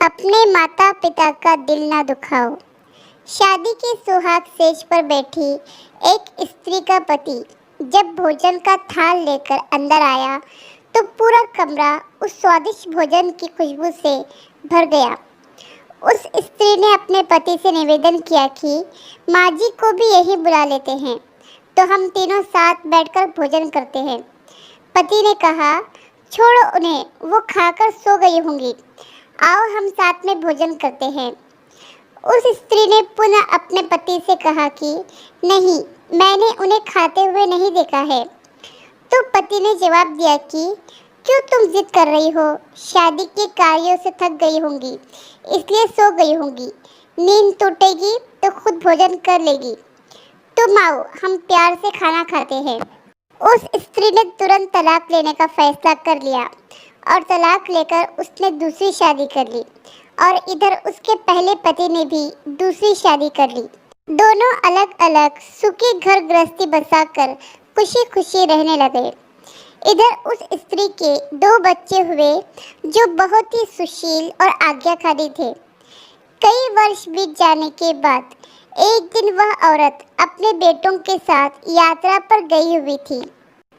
अपने माता पिता का दिल ना दुखाओ। शादी के सुहाग सेज पर बैठी एक स्त्री का पति जब भोजन का थाल लेकर अंदर आया तो पूरा कमरा उस स्वादिष्ट भोजन की खुशबू से भर गया। उस स्त्री ने अपने पति से निवेदन किया कि माँ जी को भी यही बुला लेते हैं तो हम तीनों साथ बैठकर भोजन करते हैं। पति ने कहा, छोड़ो उन्हें, वो खाकर सो गई होंगी, आओ हम साथ में भोजन करते हैं। उस स्त्री ने पुनः अपने पति से कहा कि नहीं, मैंने उन्हें खाते हुए नहीं देखा है। तो पति ने जवाब दिया कि क्यों तुम जिद कर रही हो, शादी के कार्यों से थक गई होंगी इसलिए सो गई होंगी, नींद टूटेगी तो खुद भोजन कर लेगी। तुम आओ, हम प्यार से खाना खाते हैं। उस स्त्री ने तुरंत तलाक लेने का फैसला कर लिया और तलाक लेकर उसने दूसरी शादी कर ली और इधर उसके पहले पति ने भी दूसरी शादी कर ली। दोनों अलग अलग सुखी घर गृहस्थी बसाकर खुशी खुशी रहने लगे। इधर उस स्त्री के 2 बच्चे हुए जो बहुत ही सुशील और आज्ञाकारी थे। कई वर्ष बीत जाने के बाद एक दिन वह औरत अपने बेटों के साथ यात्रा पर गई हुई थी।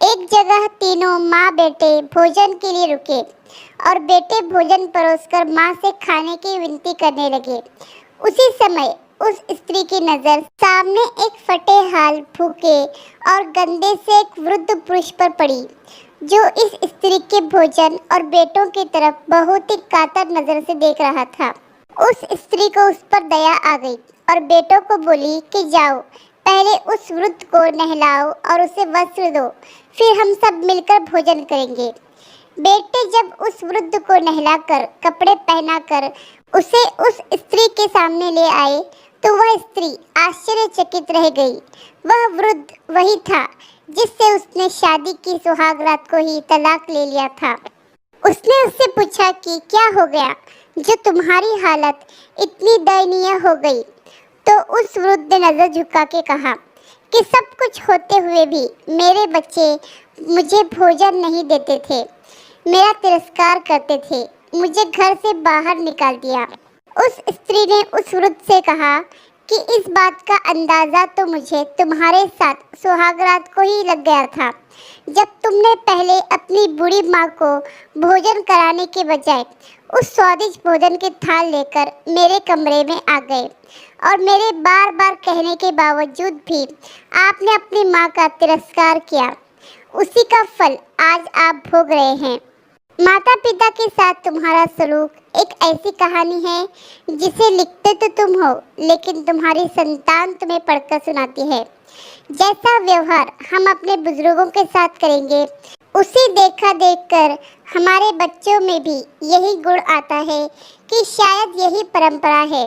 एक जगह तीनों माँ बेटे भोजन के लिए रुके और बेटे भोजन परोसकर माँ से खाने की विनती करने लगे। उसी समय उस स्त्री की नज़र सामने एक फटे हाल, भूखे और गंदे से एक वृद्ध पुरुष पर पड़ी जो इस स्त्री के भोजन और बेटों की तरफ बहुत ही कातर नज़र से देख रहा था। उस स्त्री को उस पर दया आ गई और बेटों को बोली कि जाओ, पहले उस वृद्ध को नहलाओ और उसे वस्त्र दो, फिर हम सब मिलकर भोजन करेंगे। बेटे जब उस वृद्ध को नहलाकर कपड़े पहनाकर उसे उस स्त्री के सामने ले आए तो वह स्त्री आश्चर्यचकित रह गई। वह वृद्ध वही था जिससे उसने शादी की सुहाग रात को ही तलाक ले लिया था। उसने उससे पूछा कि क्या हो गया जो तुम्हारी हालत इतनी दयनीय हो गई। तो उस वृद्ध ने नज़र झुका के कहा कि सब कुछ होते हुए भी मेरे बच्चे मुझे भोजन नहीं देते थे, मेरा तिरस्कार करते थे, मुझे घर से बाहर निकाल दिया। उस स्त्री ने उस वृद्ध से कहा कि इस बात का अंदाज़ा तो मुझे तुम्हारे साथ सुहागरात को ही लग गया था, जब तुमने पहले अपनी बूढ़ी माँ को भोजन कराने के बजाय उस स्वादिष्ट भोजन के थाल लेकर मेरे कमरे में आ गए और मेरे बार बार कहने के बावजूद भी आपने अपनी माँ का तिरस्कार किया। उसी का फल आज आप भोग रहे हैं। माता पिता के साथ तुम्हारा सलूक एक ऐसी कहानी है जिसे लिखते तो तुम हो लेकिन तुम्हारी संतान तुम्हें पढ़कर सुनाती है। जैसा व्यवहार हम अपने बुजुर्गों के साथ करेंगे उसे देखा देखकर हमारे बच्चों में भी यही गुण आता है कि शायद यही परंपरा है।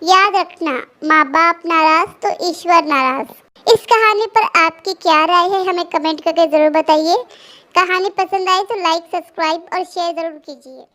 याद रखना, माँ बाप नाराज तो ईश्वर नाराज। इस कहानी पर आपकी क्या राय है हमें कमेंट करके ज़रूर बताइए। कहानी पसंद आए तो लाइक, सब्सक्राइब और शेयर ज़रूर कीजिए।